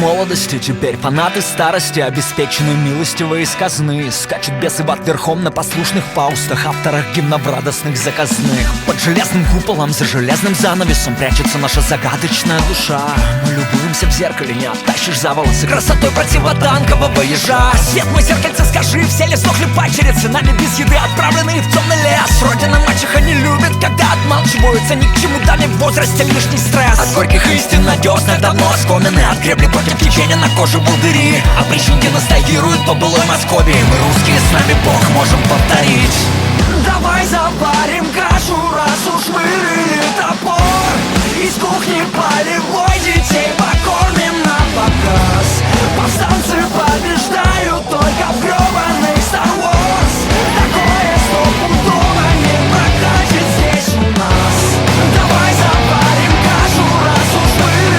молодости, теперь фанаты старости, обеспечены милостиво из казны. Скачут бесы в ад верхом на послушных паустах, авторах гимнов радостных заказных. Под железным куполом, за железным занавесом прячется наша загадочная душа. Мы любуемся в зеркале, не оттащишь за волосы красотой противотанкового ежа. Свет мой зеркальце, скажи, все ли сдохли падчерицы, нами без еды отправленные в темный лес. Родина мачеха не любит, когда отмалчиваются, ни к чему даме в возрасте лишний стресс. От горьких истин надежных давно оскомины, отгребли против течения на коже булдыри. Опричники ностальгируют по былой Москве, мы русские, с нами Бог, можем повторить. Давай заварим кашу, раз уж вырыли топор, из кухни полевой